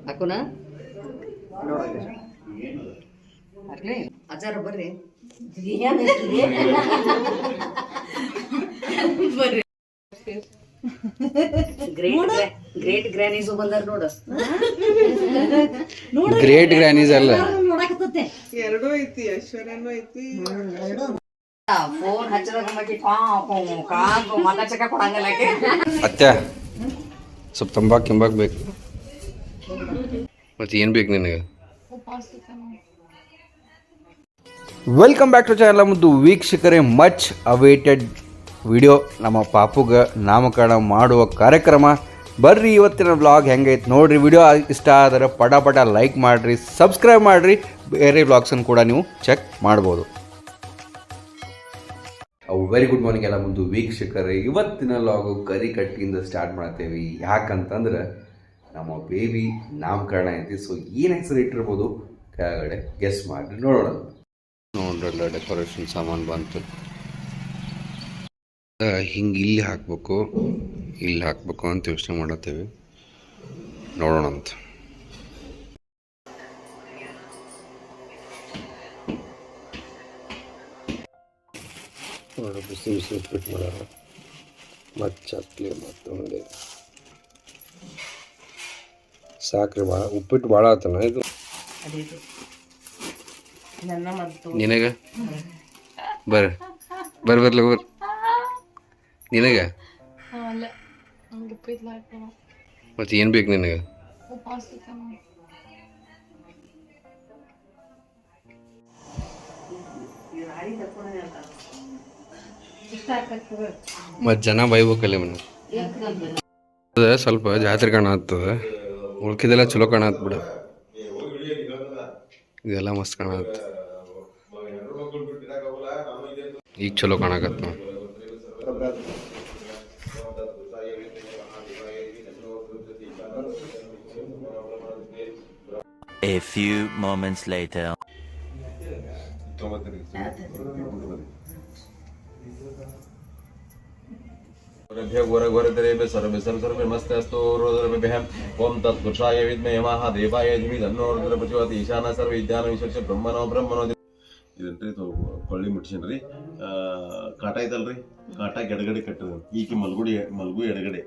ಹಾಕೋಣ ಹಾಕ್ಲಿ ಅಚಾರ ಬರ್ರಿ ಬರ್ರಿ ಗ್ರೇಟ್ ಗ್ರ್ಯಾನೀಸು ಬಂದಾರ ನೋಡು. ಗ್ರೇಟ್ ಗ್ರ್ಯಾನೀಸ್ ಅಲ್ಲ, ಎರಡೂ ಐತಿ, ಐಶ್ವರ್ಯನೂ ಐತಿ. ಫೋನ್ ಹಚ್ಚದಾಗ ಮಗ ಚಕ ಕೊಡಂಗಲ್ಲ ಅತ್ಯ ಸ್ವಲ್ಪ ತಂಬಾಕ್ ಬೇಕು. ಮತ್ತೆ ಏನು ಬೇಕು ನಿನಗೆ? ವೆಲ್ಕಮ್ ಬ್ಯಾಕ್ ಟು ಚಾನಲ್ ಮುದ್ದು ವೀಕ್ಷಕರೇ. ಮಚ್ ಅವೇಟೆಡ್ ವಿಡಿಯೋ, ನಮ್ಮ ಪಾಪುಗೆ ನಾಮಕರಣ ಮಾಡುವ ಕಾರ್ಯಕ್ರಮ. ಬರ್ರಿ ಇವತ್ತಿನ ವ್ಲಾಗ್ ಹೆಂಗೈತೆ ನೋಡಿರಿ. ವಿಡಿಯೋ ಇಷ್ಟ ಆದರೆ ಪಟ ಲೈಕ್ ಮಾಡಿರಿ, ಸಬ್ಸ್ಕ್ರೈಬ್ ಮಾಡಿರಿ. ಬೇರೆ ವ್ಲಾಗ್ಸನ್ನು ಕೂಡ ನೀವು ಚೆಕ್ ಮಾಡ್ಬೋದು. ವೆರಿ ಗುಡ್ ಮಾರ್ನಿಂಗ್ ಎಲ್ಲ ಮುಂದೆ ವೀಕ್ಷಕರೇ. ಇವತ್ತಿನ ವ್ಲಾಗು ಕರಿ ಕಟ್ಟಿಯಿಂದ ಸ್ಟಾರ್ಟ್ ಮಾಡ್ತೇವೆ. ಯಾಕಂತಂದ್ರೆ ನಮ್ಮ ಬೇಬಿ ನಾಮಕರಣ ಐತಿ. ಸೊ ಏನು ಹೆಸರು ಇಟ್ಟಿರ್ಬೋದು ಕೆಳಗಡೆ ಗೆಸ್ ಮಾಡಿರಿ, ನೋಡೋಣ. ನೋಡ್ರಲ್ಲ ಡೆಕೋರೇಷನ್ ಸಾಮಾನು ಬಂತು. ಹಿಂಗೆ ಇಲ್ಲಿ ಹಾಕಬೇಕು ಅಂತ ಯೋಚನೆ ಮಾಡತ್ತೇವೆ, ನೋಡೋಣ ಅಂತ. ಬಿಸಿ ಉಪ್ಪಿಟ್ಟು ಮಾಡೋಣ, ಮತ್ತು ಚಕ್ಲಿ ಮತ್ತು ಉಂಡೆ ಸಾಕ್ರಿ. ಭಾಳ ಉಪ್ಪಿಟ್ಟು ಭಾಳ ಆತನ ಇದು ನಿನಗೆ. ಬರ್ಲ ನಿನಗೆ ಮತ್ತೆ ಏನು ಬೇಕು ನಿನಗೆ? ಮತ್ತು ಜನ ಬೈಬೇಕಲ್ಲ ಮನೆ. ಸ್ವಲ್ಪ ಜಾತ್ರೆ ಕಾಣತ್ತದ, ಉಳ್ಕಿದೆಲ್ಲ ಚಲೋ ಕಾಣತ್ ಬಿಡು. ಇದೆಲ್ಲ ಮಸ್ತ್ ಕಾಣತ್ತ, ಈಗ ಚಲೋ ಕಾಣಕತ್ತ. A few moments later. ओम तत्पुरुषाय विद्महे महादेवाय धीमहि तन्नो रुद्रः प्रचोदयात्. ईशानः सर्वविद्यानां ईश्वरस्य ಬ್ರಹ್ಮನೋ ಇದನ್ರಿ ಕೊಳ್ಳಿ ಮುಟ್ಸಿನ್ರಿ. ಕಾಟ ಐತಲ್ರಿ, ಕಾಟ ಎಡಗಡೆ ಕಟ್ಟದ. ಈಕಿ ಮಲ್ಗು ಎಡಗಡೆ,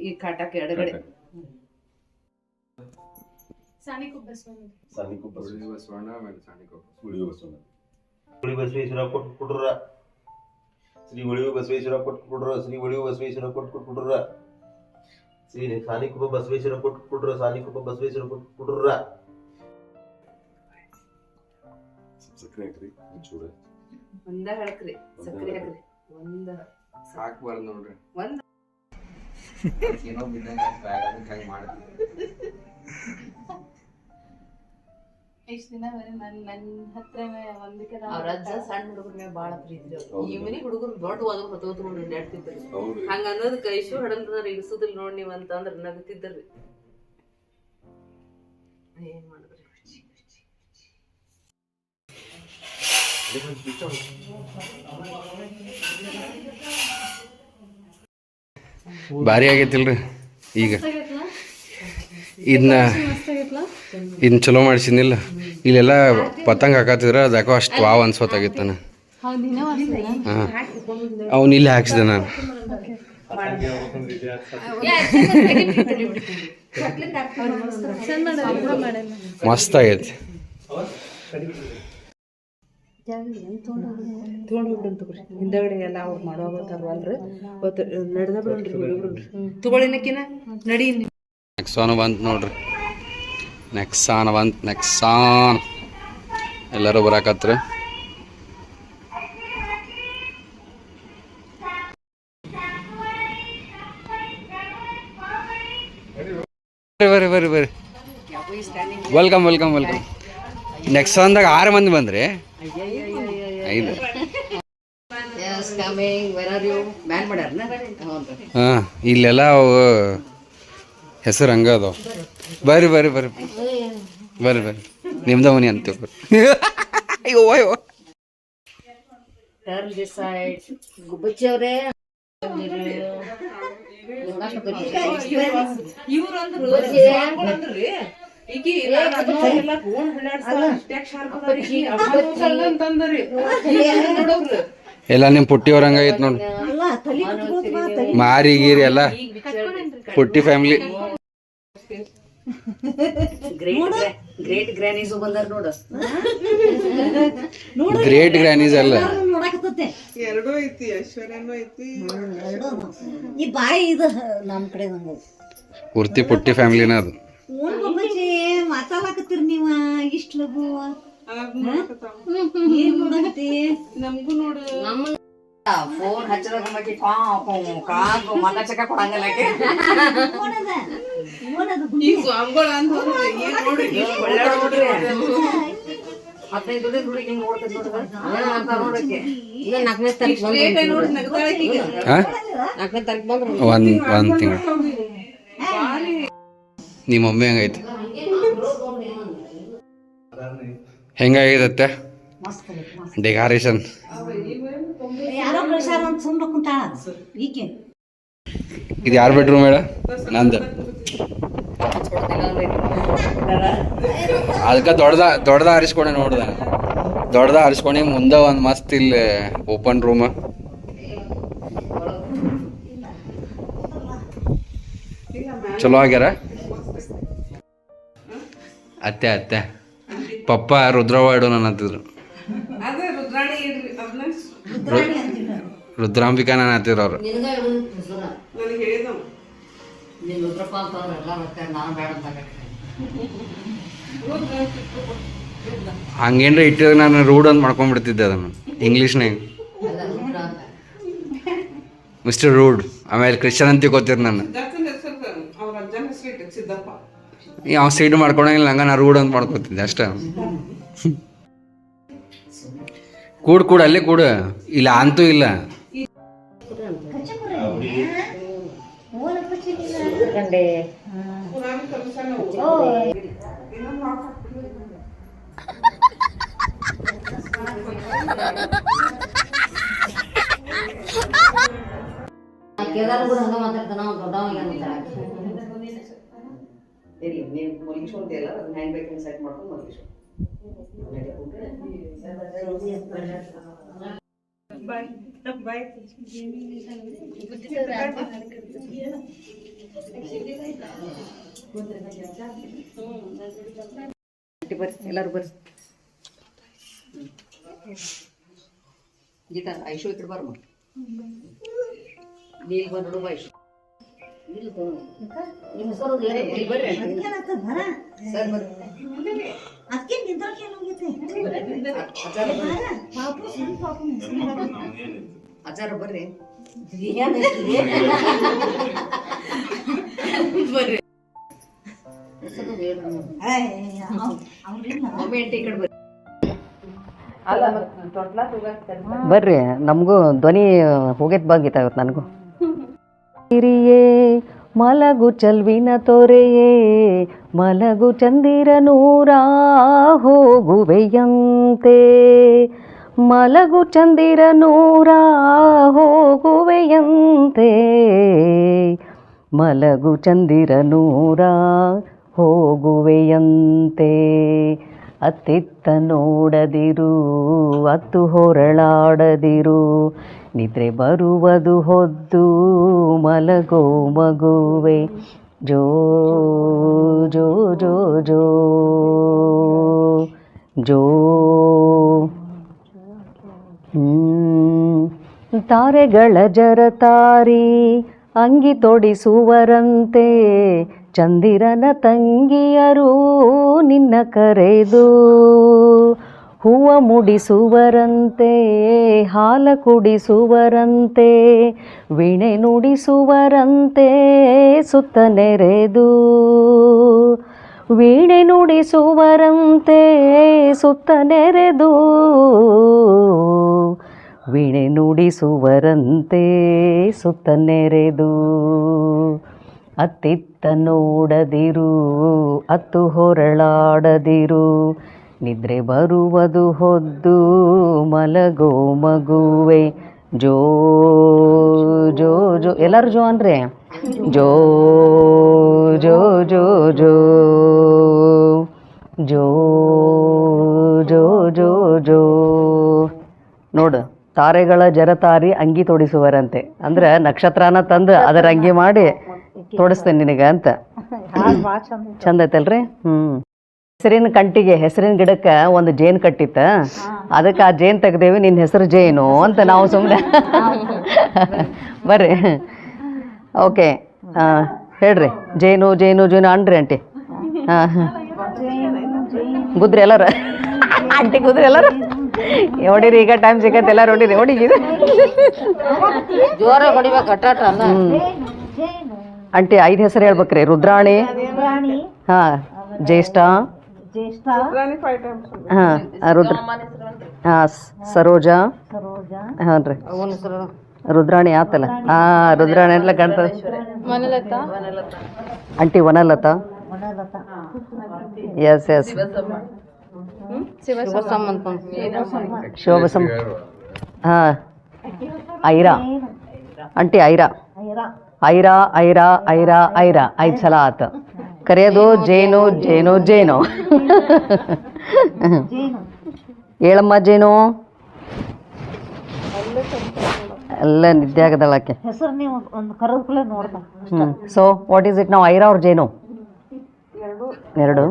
ಈ ಕಾಟಕ್ಕೆ ಎಡಗಡೆ. ಬಸವೇಶ್ವರ ಕೊಟ್ಬಿಟ್ರ, ಶ್ರೀ ಒಳಿವು ಬಸವೇಶ್ವರ ಕೊಟ್ಬಿಟ್ರ, ಶ್ರೀ ಒಳಿವು ಬಸವೇಶ್ವರ ಕೊಟ್ಬಿಟ್ರ, ಶ್ರೀ ಸಾನಿಕುಬ್ಬ ಬಸವೇಶ್ವರ ಕೊಟ್ಬಿಟ್ರ, ಸಾನಿಕುಬ್ಬ ಬಸವೇಶ್ವರ ಕೊಟ್ಬಿಟ್ರ. ಸಕ್ಕರೆ ಹಾಕ್ರಿ, ಚೂಡ ಒಂದ ಹಾಕ್ರಿ, ಸಕ್ಕರೆ ಹಾಕ್ರಿ, ಒಂದ ಸಾಕ್ಬಾರ್ದು ನೋಡ್ರಿ. ಒಂದ ಏನೋ ಬಿದ್ದಂಗೆ ಹಂಗೆ ಮಾಡ್ತೀವಿ. ಎಷ್ಟು ದಿನ ನನ್ನ ಹತ್ರ ಅವ್ರ ಅಜ್ಜ ಸಣ್ಣ ಹುಡುಗರ ಮೇಲೆ ಭಾಳ ಪ್ರೀತಿ. ಈ ಮನಿ ಹುಡುಗರು ದೊಡ್ಡ ಹೋದ್ರು ಹೊತ್ತೋದ್ರು ನಡ್ತಿದ್ರಿ. ಹಂಗ ಅನ್ನೋದಕ್ಕೆ ಐಶು ಹಡಂದ್ರ ಇಳಿಸುದಿಲ್ಲ ನೋಡಿ ನೀವು ಅಂತ ಅಂದ್ರ ನಗತಿದ್ದರ್ರಿ. ಏನ್ ಮಾಡಿದ್ರಿ? ಭಾರಿ ಆಗೈತಿಲ್ರಿ. ಈಗ ಇದನ್ನ ಚಲೋ ಮಾಡಿಸಿನಿಲ್ಲ. ಇಲ್ಲೆಲ್ಲ ಪತಂಗ ಹಾಕತ್ತಿದ್ರ ಅದು ಯಾಕೋ ಅಷ್ಟು ವಾವ್ ಅನ್ಸೋತಾಗಿತ್ತಾನ. ಹಾಂ, ಅವನು ಇಲ್ಲಿ ಹಾಕ್ಸಿದೆ ನಾನು. ಮಸ್ತ್ ಆಗೈತಿ. ತೊಗೊಂಡೋಗ್ಬಿಡ್ರಿ ಹಿಂದಗಡೆ ಎಲ್ಲ ಅವ್ರು ಮಾಡೋಗತ್ತಾರಲ್ರಿ, ಅವತ್ತು ನಡೆದ ಬಿಡ್ರಿ ಹುಡುಗ್ರಿ. ತಗೊಳಿನಕಿನ ನಡಿ. ನೆಕ್ಸಾನ್ ಬಂತು ನೋಡ್ರಿ, ನೆಕ್ಸಾನ್ ಎಲ್ಲರೂ ಬರಾಕತ್ರ. ಬರ್ರಿ ವೆಲ್ಕಮ್. ನೆಕ್ಸಾನ್ದಾಗ 6 ಮಂದಿ ಬಂದ್ರಿ. 5 ಹಾಂ, ಇಲ್ಲೆಲ್ಲ ಅವು ಹೆಸರು ಹಂಗ ಅದಾವ. ಬರ್ರಿ ನಿಮ್ದ ಮನಿ ಅಂತೀವಿ. ಅಯ್ಯೋ ಟರ್ನ್ ದಿಸ್ ಸೈಡ್. ಗುಬ್ಬಚ್ಚಿ ಅವರೇ ಇವ್ರಂದ್ರು ಅಂದ್ರಿ ಈಕಿ ಎಲ್ಲ ಫೋನ್ ಅಂತಂದ್ರಿ ನೋಡೋರು ಎಲ್ಲ ನಿಮ್ ಪುಟ್ಟಿಯವ್ರ ಹಂಗಾಗೈತ್ ನೋಡ್ರಿ ಮಾರಿ ಗೀರಿ ಎಲ್ಲ ಪುಟ್ಟಿ ಫ್ಯಾಮಿಲಿ ಗ್ರೇಟ್ ಗ್ರಾನೀಸು ಬಂದಾರ ನೋಡು ಗ್ರೇಟ್ ಗ್ರಾನೀಸ್ ಅಲ್ಲ ಎರಡೂ ಐತಿ ಐಶ್ವರ್ಯನೂ ಐತಿ ಈ ಬಾಯಿ ಇದು ನಮ್ ಕಡೆ ನಂಗೆ ಪೂರ್ತಿ ಪುಟ್ಟಿ ಫ್ಯಾಮಿಲಿನ ಅದು ಮಾತಾಡಕತ್ತೀರಿ ನೀವ ಇಷ್ಟ ಲಘು ಏನ್ ನೋಡಕತ್ತಿ ನಮ್ಗೂ ನೋಡು ಫೋನ್ ಹಚ್ಚದಾಗ ಮಗ ಚಕ ಕೊಡಂಗಲ್ಲ ಈ ಸ್ವಾಮಿಗಳು ಅಂತ ಏನ್ ನೋಡ್ರಿ ಹದಿನೈದು ಹುಡುಗಿ ಹಿಂಗ್ ನೋಡ್ತೈತಿ ನೋಡಕ್ಕೆ ನೋಡಿ ನಗ್ತಾಳೆ ಈಗ. ನಾಲ್ಕನೇ ತಾರೀಕು ಬಂದ್ರು ಒಂದ್ ತಿಂಗಳು ನಿಮ್ಮ ಮಮ್ಮಿ ಹಂಗೈತಿ ಹೆಂಗಾಗೈತೆ ಡೆಕಾರೇಷನ್ ಯಾರೋ ಕಳ್ಸಾರ ಅಂತ ಸುಮ್ಮನೆ ಕುಂತಾಳ ಈಕೆ ಇದು ಯಾರ ಬೆಡ್ರೂಮ್ ಹೇಳ ನಂದು ಅದಕ್ಕೆ ದೊಡ್ಡದ ಆರಿಸ್ಕೊಂಡೆ ನೋಡ್ದ ದೊಡ್ಡದ ಆರಿಸ್ಕೊಂಡೆ ಮುಂದೆ ಒಂದು ಮಸ್ತ್ ಇಲ್ಲಿ ಓಪನ್ ರೂಮ್ ಚಲೋ ಆಗ್ಯಾರ ಅತ್ತೆ ಪಪ್ಪ ರುದ್ರವ್ವ ಇಡು ನನ್ನ ಹತ್ತಿದ್ರು ಅದೇ ರುದ್ರಾಣಿ ಇಡ್ರಿ ಅದನ್ನ ರುದ್ರಾಂಬಿಕಾ ನಾನು ಹತ್ತಿದ್ರು ಅವ್ರು ನನಗೆ ಹೇಳಿದವ ಹಂಗೇನ್ರ ಇಟ್ಟಿದ್ರೆ ನಾನು ರೂಡ್ ಅಂತ ಮಾಡ್ಕೊಂಡ್ಬಿಡ್ತಿದ್ದೆ ಅದನ್ನು ಇಂಗ್ಲೀಷ್ನಾಗ ಮಿಸ್ಟರ್ ರೂಡ್ ಆಮೇಲೆ ಕ್ರಿಶ್ಚನ್ ಅಂತ ತಿಳ್ಕೊತೀರಿ ನಾನು ಸಿದ್ಧಾರ್ಥನ ಹೆಸರು ಅವ್ರ ಅಜ್ಜನ ಹೆಸರು ಇಟ್ಟು ಸಿದ್ದಪ್ಪ ಯಾವ ಸೈಡ್ ಮಾಡ್ಕೊಂಡಂಗಿಲ್ಲ ಹಂಗ ನಾ ರೂಡ್ ಅಂತ ಮಾಡ್ಕೊತಿದ್ದೆ ಅಷ್ಟ ಕೂಡ ಅಲ್ಲೇ ಕೂಡ ಇಲ್ಲ ಅಂತೂ ಇಲ್ಲ ಕೇದಾರ ಕೂಡ ಹಂಗ ಮಾತಾಡ್ತಾನ ದೊಡ್ಡವಾಗ ನೀವು ಮಲಗಿಸ್ಕೊಂತಿಯಲ್ಲ ಅದನ್ನ ಹ್ಯಾಂಗ್ ಬೇಕಂತ ಸೆಟ್ ಮಾಡ್ಕೊಂಡು ಮಲಗಿಸು ಬರ್ರಿ ಎಲ್ಲರೂ ಬರ್ರಿ ಗೀತಾ ಐಶು ಈ ಕಡೆ ಬರ್ಮ ನೀಲ್ ಬಂದು ಐಶು ನಿಮ್ಮ ಹೆಸರು ಬರ್ರಿ ಸರ್ ಬರ್ರಿ ಅಚಾರ ಬರ್ರಿ ಬರ್ರಿ ಬರ್ರಿ ನಮಗೂ ಧ್ವನಿ ಹೋಗೈತ್ ಬಾಗೀತ ಇವತ್ತು ನನಗೂ ಹಿರಿಯೇ ಮಲಗು ಚಲ್ವಿನ ತೊರೆಯೇ ಮಲಗು ಚಂದಿರ ನೂರ ಹೋಗುವೆಯಂತೆ ಮಲಗು ಚಂದಿರ ನೂರ ಹೋಗುವೆಯಂತೆ ಮಲಗು ಚಂದಿರ ನೂರ ಹೋಗುವೆಯಂತೆ ಅತ್ತಿತ್ತ ನೋಡದಿರು ಅತ್ತು ಹೊರಳಾಡದಿರು ನಿದ್ರೆ ಬರುವುದು ಹೊದ್ದು ಮಲಗೋ ಮಗುವೆ ಜೋ ಜೋ ಜೋ ಜೋ ಜೋ ತಾರೆಗಳ ಜರತಾರಿ ಅಂಗಿ ತೊಡಿಸುವರಂತೆ ಚಂದಿರನ ತಂಗಿಯರು ನಿನ್ನ ಕರೆದು ಹೂವ ಮುಡಿಸುವರಂತೆ ಹಾಲ ಕುಡಿಸುವರಂತೆ ವೀಣೆ ನುಡಿಸುವರಂತೆ ಸುತ್ತ ನೆರೆದು ವೀಣೆ ನುಡಿಸುವರಂತೆ ಸುತ್ತ ನೆರೆದು ವೀಣೆ ನುಡಿಸುವರಂತೆ ಸುತ್ತ ನೆರೆದು ಅತ್ತಿತ್ತ ನೋಡದಿರು ಅತ್ತು ಹೊರಳಾಡದಿರು ನಿದ್ರೆ ಬರುವುದು ಹೊದ್ದು ಮಲಗೋ ಮಗುವೆ ಜೋ ಜೋ ಜೋ ಎಲ್ಲರೂ ಜೋ ಅಂದ್ರೆ ಜೋ ಜೋ ಜೋ ಜೋ ಜೋ ಜೋ ಜೋ ಜೋ ನೋಡು, ತಾರೆಗಳ ಜರತಾರಿ ಅಂಗಿ ತೊಡಿಸುವರಂತೆ. ಅಂದ್ರೆ ನಕ್ಷತ್ರನ ತಂದು ಅದರ ಅಂಗಿ ಮಾಡಿ ತೊಡಿಸ್ತೇನೆ ನಿನಗೆ ಅಂತ. ಚಂದ ಐತಲ್ರಿ? ಹೆಸರಿನ ಕಂಟಿಗೆ, ಹೆಸರಿನ ಗಿಡಕ್ಕೆ ಒಂದು ಜೇನು ಕಟ್ಟಿತ್ತ, ಅದಕ್ಕೆ ಆ ಜೇನು ತೆಗ್ದೇವಿ, ನಿನ್ನ ಹೆಸರು ಜೇನು ಅಂತ ನಾವು ಸುಮ್ಮನೆ ಬರ್ರಿ. ಓಕೆ, ಹೇಳ್ರಿ. ಜೇನು ಜೇನು ಜೇನು ಅನ್ರಿ ಆಂಟಿ. ಹಾಂ, ಗುದ್ರಿ ಎಲ್ಲರ ಆಂಟಿ, ಗುದ್ರಿ ಎಲ್ಲರ ಹೊಡಿರಿ, ಈಗ ಟೈಮ್ ಸಿಗತ್ತೆ, ಎಲ್ಲರೂ ಹೊಡಿರಿ. ಹೊಡಿಗಿದೆ ಜೋರಾಗಿ ಹೊಡಿಬೇಕು, ಅಟ್ಟಾಟ ಅಲ್ಲ. ಆಂಟಿ 5 ಹೆಸರು ಹೇಳ್ಬೇಕ್ರಿ. ರುದ್ರಾಣಿ, ಹಾಂ, ಜ್ಯೇಷ್ಠ, ಹಾಂ, ರುದ್ರ, ಹಾಂ, ಸರೋಜ, ಹಾಂ ರೀ, ರುದ್ರಾಣಿ ಆತಲ್ಲ. ಹಾಂ, ರುದ್ರಾಣಿ ಎಲ್ಲ ಗಂಟ. ಆಂಟಿ ವನಲತಾ, ಎಸ್ ಎಸ್, ಶಿವಬಸಮ್ಮ, ಹಾಂ, ಐರಾ ಆಂಟಿ, ಐರಾ ಐರಾ ಐರಾ ಐರಾ ಐರಾ 5 ಸಲ ಆತ. ಕರೆಯೋದು ಜೇನು ಜೇನು ಜೇನು. ಹೇಳಮ್ಮ ಜೇನು. ಎಲ್ಲ ನಿದ್ದೆ ಆಗದಳಕ್ಕೆ. ಹೆಸರು ನೀವು ಒಂದು ಕರೆದ್ಕೂಲೆ ನೋಡ್ತಾ. ಸೊ ವಾಟ್ ಈಸ್ ಇಟ್ ನಾವು, ಐರಾ ಅವ್ರ ಜೇನು? ಎರಡು.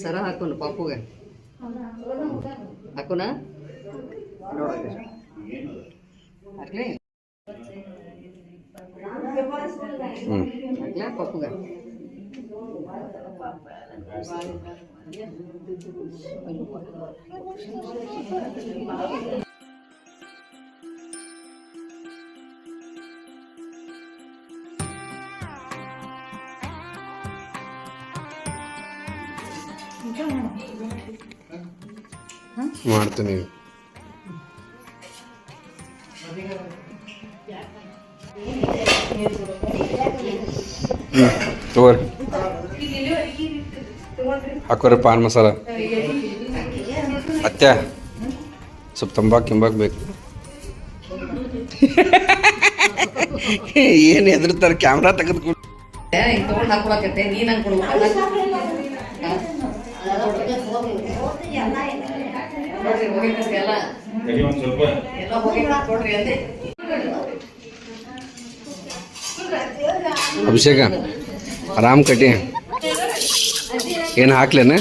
ಸರ ಹಾಕೋಣ ಪಾಪುಗೆ, ಹಾಕೋಣ ಹಾಕ್ಲಿ ಪಪ್ಪುಗೆ. ಮಾಡ್ತೀನಿ. ತಗೋರಿ, ಹಾಕೋರಿ ಪಾನ್ ಮಸಾಲ. ಅತ್ಯ ಸ್ವಲ್ಪ ತಂಬಾಕು ಕಿಂಬಾಕ್ ಬೇಕು. ಏನು ಹೆದರ್ತಾರೆ ಕ್ಯಾಮ್ರಾ ತೆಗೆದು ತಗೊಂಡು ಹಾಕ್ಬೇಕತ್ತೆ. ನೀನು ಹಂಗೆ ಕೊಡ್ಬೇಕು. ಅಭಿಷೇಕ ಆರಾಮ್ ಕಟ್ಟಿ, ಏನು ಹಾಕ್ಲೇನ?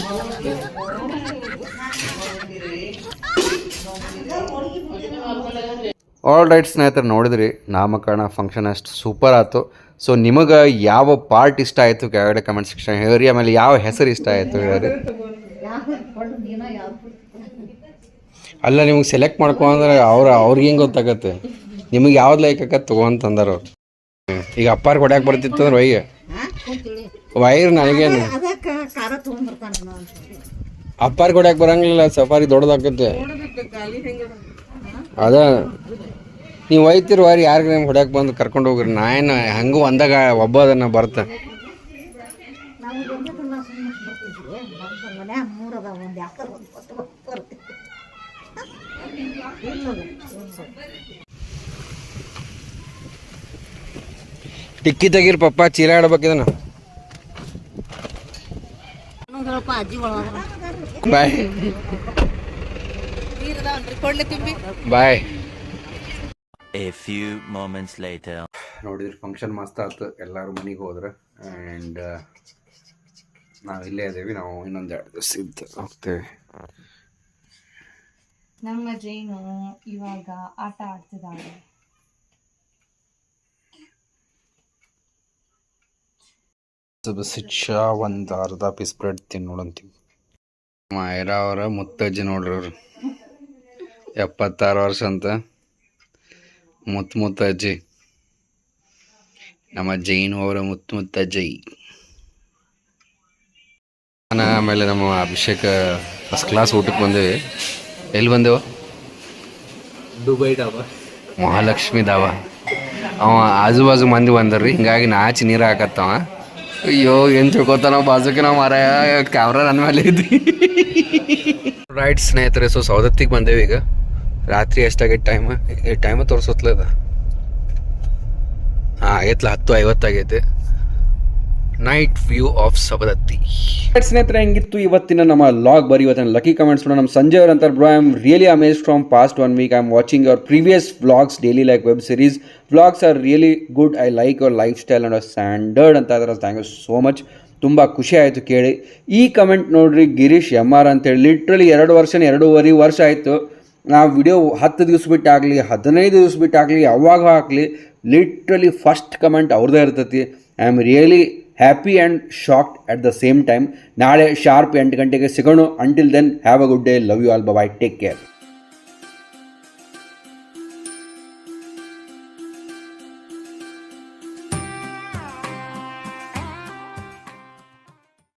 ಆಲ್ ರೈಟ್ ಸ್ನೇಹಿತರೆ, ನೋಡಿದ್ರಿ ನಾಮಕರಣ ಫಂಕ್ಷನ್ ಅಷ್ಟು ಸೂಪರ್ ಆಯ್ತು. ಸೊ ನಿಮಗೆ ಯಾವ ಪಾರ್ಟ್ ಇಷ್ಟ ಆಯಿತು ಕೆಳಗಡೆ ಕಮೆಂಟ್ ಸೆಕ್ಷನ್ ಹೇಳ್ರಿ. ಆಮೇಲೆ ಯಾವ ಹೆಸರು ಇಷ್ಟ ಆಯಿತು ಹೇಳ್ರಿ. ಅಲ್ಲ, ನಿಮಗೆ ಸೆಲೆಕ್ಟ್ ಮಾಡ್ಕೊ ಅಂದ್ರೆ ಅವ್ರಿಗೆ ಹೆಂಗೆ ಗೊತ್ತಾಗತ್ತೆ ನಿಮಗೆ ಯಾವ್ದು ಲೈಕ್ ಆಕತ್ತೆ ತೊಗೊಂತಂದಾರ ಅವ್ರು. ಈಗ ಅಪ್ಪಾರ್ ಕೊಡ್ಯಾಕೆ ಬರ್ತಿತ್ತು ಅಂದ್ರೆ ವೈರ್ ನನಗೇನು ಅಪ್ಪಾರ್ ಕೊಡ್ಯಾಕೆ ಬರಂಗಿಲ್ಲ. ಸಫಾರಿ ದೊಡ್ಡದಾಕತ್ತೆ. ಅದ ನೀವು ಒಯ್ತಿರು ವಾರಿ ಯಾರಿಗೆ ನಿಮ್ಗೆ ಹೊಡ್ಯಾಕೆ ಬಂದು ಕರ್ಕೊಂಡು ಹೋಗ್ರಿ. ನಾ ಏನು ಹಂಗೂ ಒಂದಾಗ ಒಬ್ಬ ಅದನ್ನ ಬರ್ತ. ಟಿಕ್ಕಿ ತೆಗೀರಿ ಪಪ್ಪ, ಚೀಲ ಆಡ್ಬೇಕಿದನ. ಬಾಯ್ ಬಾಯ್. A few moments later. ನೋಡಿದ್ರಿ ಫಂಕ್ಷನ್ ಮಸ್ತ್ ಆಯ್ತು. ಎಲ್ಲರೂ ಮನೆಗೆ ಹೋದ್ರೆ ಆ್ಯಂಡ್ ನಾವು ಇಲ್ಲೇ ಇದ್ದೀವಿ. ನಾವು ಇನ್ನೊಂದು 2 ದಿವಸ ಇದ್ದು ಹೋಗ್ತೇವೆ. ನಮ್ಮ ಜೇನು ಇವಾಗ ಆಟ ಆಡ್ತಿದ್ದಾಳೆ. ಒಂದು ಅರ್ಧ ಪೀಸ್ ಬ್ರೆಡ್ ತಿನ್ನೋಡಂತೀವಿ. ಮಾಯರ ಅವರ ಮುತ್ತಜ್ಜಿ ನೋಡ್ರಿ, ಅವರು 76 ವರ್ಷ ಅಂತ ಮುತ್ತಜ್ಜಿ. ನಮ್ಮ ಜೈನು ಅವರ ಮುತ್ತಜ್ಜಿ. ಆಮೇಲೆ ನಮ್ಮ ಅಭಿಷೇಕ ಫಸ್ಟ್ ಕ್ಲಾಸ್ ಊಟಕ್ಕೆ ಬಂದೇವಿ. ಎಲ್ಲಿ ಬಂದೆವು? ದುಬೈ ಡಾಬಾ ಮಹಾಲಕ್ಷ್ಮಿ ದಾವ ಅವ ಆಜು ಬಾಜು ಮಂದಿ ಬಂದರ್ರಿ ಹಿಂಗಾಗಿ ನಾಚಿ ನೀರು ಹಾಕತ್ತವ. ಅಯ್ಯೋ ಏನು ತಿಳ್ಕೊತಾನ ಬಾಜುಕ್ಕೆ ನಾವು ಮಾರ ಕ್ಯಾಮ್ರಾ ನನ್ನ ಮೇಲೆ ಇದ್ದಿ. ರೈಟ್ ಸ್ನೇಹಿತರೆ, ಸೊ ಸೌದತ್ತಿಗೆ ಬಂದೇವಿ ಈಗ. ರಾತ್ರಿ ಎಷ್ಟಾಗೈತೆ ಟೈಮ ತೋರಿಸತ್ಲದ. ಹಾಂ ಆಗೈತ್ಲ 10:50 ಆಗೈತೆ. Night view of Savadatti. ಸ್ನೇಹಿತರೆ, ಹೆಂಗಿತ್ತು ಇವತ್ತಿನ ನಮ್ಮ ಲಾಗ್? ಬರೀ ಇವತ್ತಿನ ಲಕ್ಕಿ ಕಮೆಂಟ್ಸ್ ನೋಡೋಣ. ನಮ್ಮ ಸಂಜಯ್ ಅವ್ರ ಅಂತಾರೆ, bro I am really amazed from past 1 week. I am watching your previous vlogs daily like web series. Vlogs are really good. I like your life style and standard ಅಂತ ಇದ್ದಾರೆ. Thank you so much. ತುಂಬ ಖುಷಿ ಆಯಿತು ಕೇಳಿ. ಈ comment ನೋಡ್ರಿ, Girish MR ಅಂತೇಳಿ. Literally 2.5 ವರ್ಷ ಆಯಿತು. ನಾವು ವಿಡಿಯೋ 10 ದಿವಸ ಬಿಟ್ಟಾಗಲಿ 15 ದಿವಸ ಬಿಟ್ಟಾಗಲಿ ಯಾವಾಗ ಹಾಕಲಿ ಲಿಟ್ರಲಿ ಫಸ್ಟ್ ಕಮೆಂಟ್ ಅವ್ರದ್ದೇ ಇರ್ತೈತಿ. I am really happy and shocked at the same time. ನಾಳೆ ಶಾರ್ಪ್ 8 ಗಂಟೆಗೆ ಸಿಗೋಣ. Until then have a good day. Love you all. Bye. Take care.